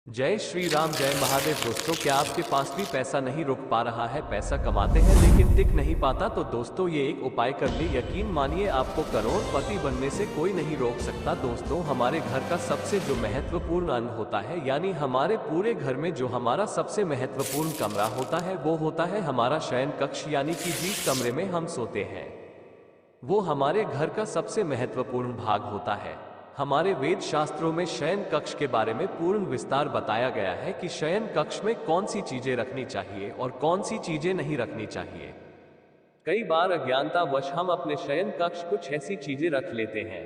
जय श्री राम, जय महादेव। दोस्तों, क्या आपके पास भी पैसा नहीं रुक पा रहा है? पैसा कमाते हैं लेकिन टिक नहीं पाता? तो दोस्तों, ये एक उपाय कर ले, यकीन मानिए आपको करोड़पति बनने से कोई नहीं रोक सकता। दोस्तों, हमारे घर का सबसे जो महत्वपूर्ण अंग होता है, यानी हमारे पूरे घर में जो हमारा सबसे महत्वपूर्ण कमरा होता है, वो होता है हमारा शयन कक्ष, यानी कि जिस कमरे में हम सोते हैं वो हमारे घर का सबसे महत्वपूर्ण भाग होता है। हमारे वेद शास्त्रों में शयन कक्ष के बारे में पूर्ण विस्तार बताया गया है कि शयन कक्ष में कौन सी चीजें रखनी चाहिए और कौन सी चीजें नहीं रखनी चाहिए। कई बार अज्ञानतावश हम अपने शयन कक्ष कुछ ऐसी चीजें रख लेते हैं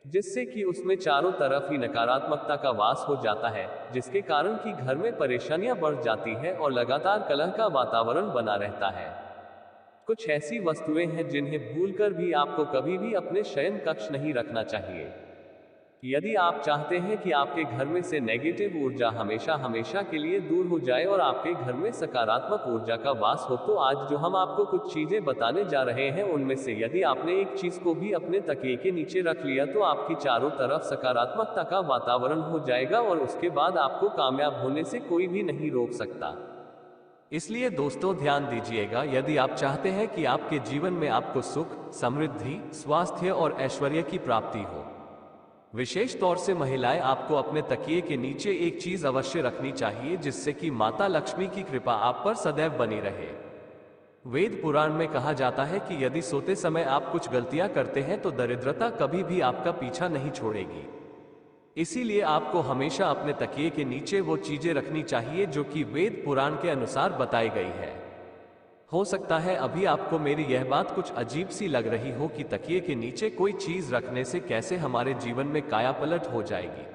जिससे कि उसमें चारों तरफ ही नकारात्मकता का वास हो जाता है, जिसके कारण कि घर में परेशानियां बढ़ जाती है और लगातार कलह का वातावरण बना रहता है। कुछ ऐसी वस्तुएं हैं जिन्हें भूलकर भी आपको कभी भी अपने शयन कक्ष नहीं रखना चाहिए। यदि आप चाहते हैं कि आपके घर में से नेगेटिव ऊर्जा हमेशा हमेशा के लिए दूर हो जाए और आपके घर में सकारात्मक ऊर्जा का वास हो, तो आज जो हम आपको कुछ चीजें बताने जा रहे हैं, उनमें से यदि आपने एक चीज को भी अपने तकिए के नीचे रख लिया तो आपकी चारों तरफ सकारात्मकता का वातावरण हो जाएगा और उसके बाद आपको कामयाब होने से कोई भी नहीं रोक सकता। इसलिए दोस्तों, ध्यान दीजिएगा, यदि आप चाहते हैं कि आपके जीवन में आपको सुख, समृद्धि, स्वास्थ्य और ऐश्वर्य की प्राप्ति हो, विशेष तौर से महिलाएं, आपको अपने तकिए के नीचे एक चीज अवश्य रखनी चाहिए जिससे कि माता लक्ष्मी की कृपा आप पर सदैव बनी रहे। वेद पुराण में कहा जाता है कि यदि सोते समय आप कुछ गलतियां करते हैं तो दरिद्रता कभी भी आपका पीछा नहीं छोड़ेगी। इसीलिए आपको हमेशा अपने तकिए के नीचे वो चीजें रखनी चाहिए जो कि वेद पुराण के अनुसार बताई गई है। हो सकता है अभी आपको मेरी यह बात कुछ अजीब सी लग रही हो कि तकिए के नीचे कोई चीज रखने से कैसे हमारे जीवन में कायापलट हो जाएगी।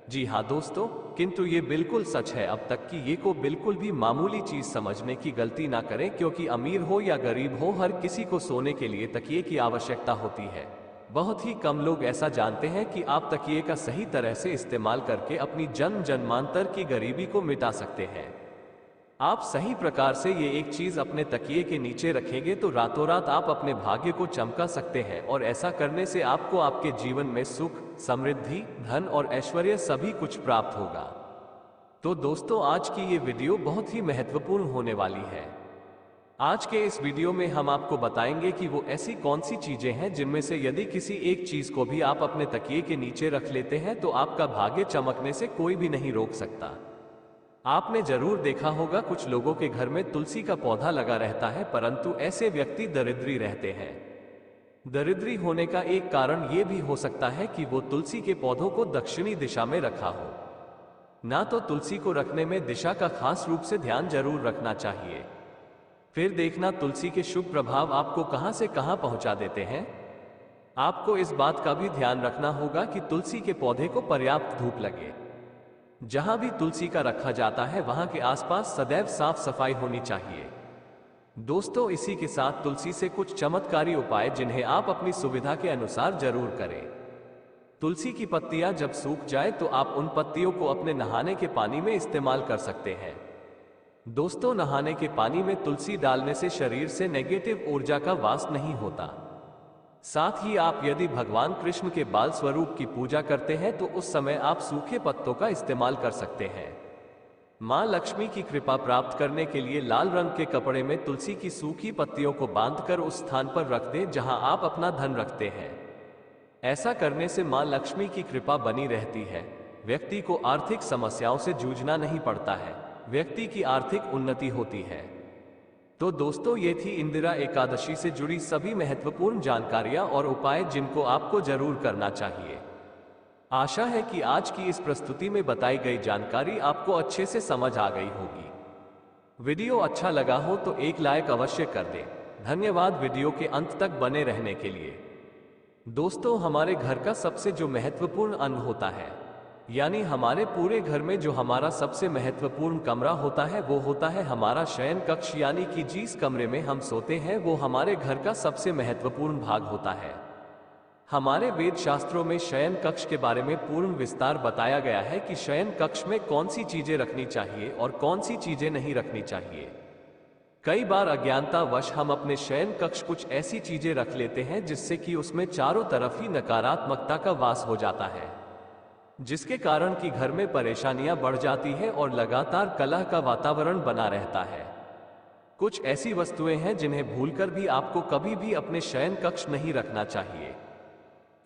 जी हाँ दोस्तों, किंतु ये बिल्कुल सच है। अब तक कि ये को बिल्कुल भी मामूली चीज समझने की गलती ना करें, क्योंकि अमीर हो या गरीब हो, हर किसी को सोने के लिए तकिए की आवश्यकता होती है। बहुत ही कम लोग ऐसा जानते हैं कि आप तकिए का सही तरह से इस्तेमाल करके अपनी जन्म जन्मांतर की गरीबी को मिटा सकते हैं। आप सही प्रकार से ये एक चीज अपने तकिए के नीचे रखेंगे तो रातों रात आप अपने भाग्य को चमका सकते हैं, और ऐसा करने से आपको आपके जीवन में सुख, समृद्धि, धन और ऐश्वर्य सभी कुछ प्राप्त होगा। तो दोस्तों, आज की ये वीडियो बहुत ही महत्वपूर्ण होने वाली है। आज के इस वीडियो में हम आपको बताएंगे कि वो ऐसी कौन सी चीजें हैं जिनमें से यदि किसी एक चीज को भी आप अपने तकिए के नीचे रख लेते हैं तो आपका भाग्य चमकने से कोई भी नहीं रोक सकता। आपने जरूर देखा होगा, कुछ लोगों के घर में तुलसी का पौधा लगा रहता है, परंतु ऐसे व्यक्ति दरिद्री रहते हैं। दरिद्री होने का एक कारण यह भी हो सकता है कि वो तुलसी के पौधों को दक्षिणी दिशा में रखा हो। ना तो तुलसी को रखने में दिशा का खास रूप से ध्यान जरूर रखना चाहिए। फिर देखना तुलसी के शुभ प्रभाव आपको कहां से कहां पहुंचा देते हैं। आपको इस बात का भी ध्यान रखना होगा कि तुलसी के पौधे को पर्याप्त धूप लगे। जहां भी तुलसी का रखा जाता है वहां के आसपास सदैव साफ सफाई होनी चाहिए। दोस्तों, इसी के साथ तुलसी से कुछ चमत्कारी उपाय जिन्हें आप अपनी सुविधा के अनुसार जरूर करें। तुलसी की पत्तियां जब सूख जाए तो आप उन पत्तियों को अपने नहाने के पानी में इस्तेमाल कर सकते हैं। दोस्तों, नहाने के पानी में तुलसी डालने से शरीर से नेगेटिव ऊर्जा का वास नहीं होता। साथ ही आप यदि भगवान कृष्ण के बाल स्वरूप की पूजा करते हैं तो उस समय आप सूखे पत्तों का इस्तेमाल कर सकते हैं। मां लक्ष्मी की कृपा प्राप्त करने के लिए लाल रंग के कपड़े में तुलसी की सूखी पत्तियों को बांधकर उस स्थान पर रख दें जहां आप अपना धन रखते हैं। ऐसा करने से मां लक्ष्मी की कृपा बनी रहती है। व्यक्ति को आर्थिक समस्याओं से जूझना नहीं पड़ता है, व्यक्ति की आर्थिक उन्नति होती है। तो दोस्तों, ये थी इंदिरा एकादशी से जुड़ी सभी महत्वपूर्ण जानकारियां और उपाय जिनको आपको जरूर करना चाहिए। आशा है कि आज की इस प्रस्तुति में बताई गई जानकारी आपको अच्छे से समझ आ गई होगी। वीडियो अच्छा लगा हो तो एक लाइक अवश्य कर दें। धन्यवाद वीडियो के अंत तक बने रहने के लिए। दोस्तों, हमारे घर का सबसे जो महत्वपूर्ण अंग होता है, यानी हमारे पूरे घर में जो हमारा सबसे महत्वपूर्ण कमरा होता है, वो होता है हमारा शयन कक्ष, यानी कि जिस कमरे में हम सोते हैं वो हमारे घर का सबसे महत्वपूर्ण भाग होता है। हमारे वेद शास्त्रों में शयन कक्ष के बारे में पूर्ण विस्तार बताया गया है कि शयन कक्ष में कौन सी चीजें रखनी चाहिए और कौन सी चीजें नहीं रखनी चाहिए। कई बार अज्ञानतावश हम अपने शयन कक्ष कुछ ऐसी चीजें रख लेते हैं जिससे कि उसमें चारों तरफ ही नकारात्मकता का वास हो जाता है। जिसके कारण कि घर में परेशानियां बढ़ जाती है और लगातार कलह का वातावरण बना रहता है। कुछ ऐसी वस्तुएं हैं जिन्हें भूलकर भी आपको कभी भी अपने शयन कक्ष नहीं रखना चाहिए।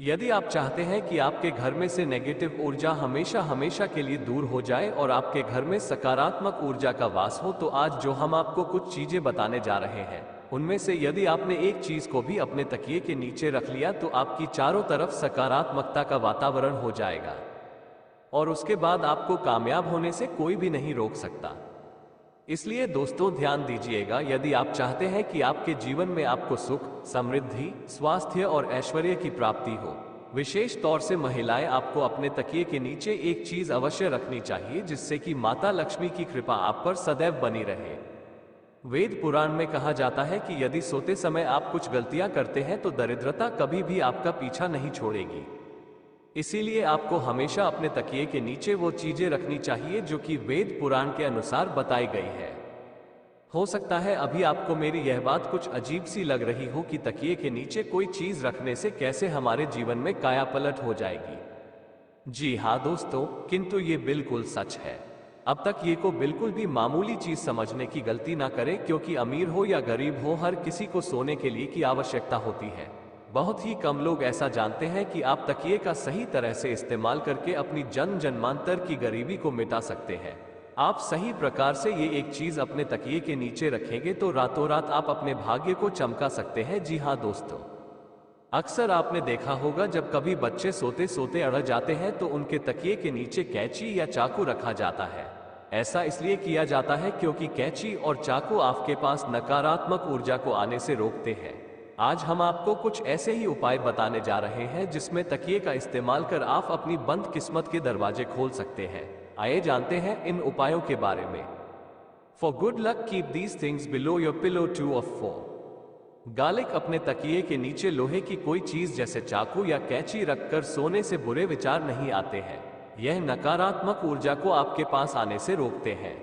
यदि आप चाहते हैं कि आपके घर में से नेगेटिव ऊर्जा हमेशा हमेशा के लिए दूर हो जाए और आपके घर में सकारात्मक ऊर्जा का वास हो, तो आज जो हम आपको कुछ चीजें बताने जा रहे हैं, उनमें से यदि आपने एक चीज को भी अपने तकिए के नीचे रख लिया तो आपकी चारों तरफ सकारात्मकता का वातावरण हो जाएगा और उसके बाद आपको कामयाब होने से कोई भी नहीं रोक सकता। इसलिए दोस्तों ध्यान दीजिएगा, यदि आप चाहते हैं कि आपके जीवन में आपको सुख, समृद्धि, स्वास्थ्य और ऐश्वर्य की प्राप्ति हो, विशेष तौर से महिलाएं, आपको अपने तकिए के नीचे एक चीज अवश्य रखनी चाहिए जिससे कि माता लक्ष्मी की कृपा आप पर सदैव बनी रहे। वेद पुराण में कहा जाता है कि यदि सोते समय आप कुछ गलतियां करते हैं तो दरिद्रता कभी भी आपका पीछा नहीं छोड़ेगी। इसीलिए आपको हमेशा अपने तकिए के नीचे वो चीजें रखनी चाहिए जो कि वेद पुराण के अनुसार बताई गई है। हो सकता है अभी आपको मेरी यह बात कुछ अजीब सी लग रही हो कि तकिए के नीचे कोई चीज रखने से कैसे हमारे जीवन में कायापलट हो जाएगी। जी हाँ दोस्तों, किंतु ये बिल्कुल सच है। अब तक ये को बिल्कुल भी मामूली चीज समझने की गलती ना करें, क्योंकि अमीर हो या गरीब हो, हर किसी को सोने के लिए की आवश्यकता होती है। बहुत ही कम लोग ऐसा जानते हैं कि आप तकिए का सही तरह से इस्तेमाल करके अपनी जन्म जन्मांतर की गरीबी को मिटा सकते हैं। आप सही प्रकार से ये एक चीज अपने तकिए के नीचे रखेंगे तो रातों रात आप अपने भाग्य को चमका सकते हैं। जी हाँ दोस्तों, अक्सर आपने देखा होगा जब कभी बच्चे सोते सोते अड़ जाते हैं तो उनके तकिए के नीचे कैंची या चाकू रखा जाता है। ऐसा इसलिए किया जाता है क्योंकि कैंची और चाकू आपके पास नकारात्मक ऊर्जा को आने से रोकते हैं। आज हम आपको कुछ ऐसे ही उपाय बताने जा रहे हैं जिसमें तकिए का इस्तेमाल कर आप अपनी बंद किस्मत के दरवाजे खोल सकते हैं। आइए जानते हैं इन उपायों के बारे में। For good luck keep these things below your pillow 2 of 4। Garlic, अपने तकिए के नीचे लोहे की कोई चीज जैसे चाकू या कैंची रखकर सोने से बुरे विचार नहीं आते हैं। यह नकारात्मक ऊर्जा को आपके पास आने से रोकते हैं।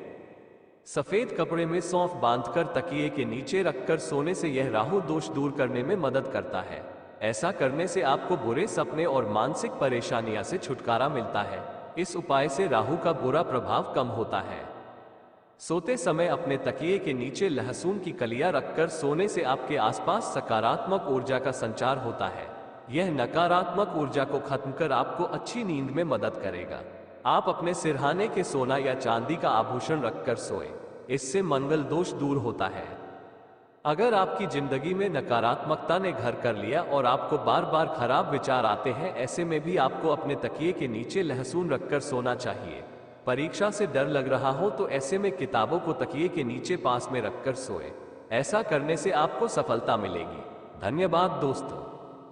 सफेद कपड़े में सौंफ बांधकर तकिए के नीचे रखकर सोने से यह राहु दोष दूर करने में मदद करता है। ऐसा करने से आपको बुरे सपने और मानसिक परेशानियां से छुटकारा मिलता है। इस उपाय से राहु का बुरा प्रभाव कम होता है। सोते समय अपने तकिए के नीचे लहसुन की कलियां रखकर सोने से आपके आसपास सकारात्मक ऊर्जा का संचार होता है। यह नकारात्मक ऊर्जा को खत्म कर आपको अच्छी नींद में मदद करेगा। आप अपने सिरहाने के सोना या चांदी का आभूषण रखकर सोएं, इससे मंगल दोष दूर होता है। अगर आपकी जिंदगी में नकारात्मकता ने घर कर लिया और आपको बार बार खराब विचार आते हैं, ऐसे में भी आपको अपने तकिए के नीचे लहसुन रखकर सोना चाहिए। परीक्षा से डर लग रहा हो तो ऐसे में किताबों को तकिए के नीचे पास में रखकर सोएं। ऐसा करने से आपको सफलता मिलेगी। धन्यवाद दोस्तों।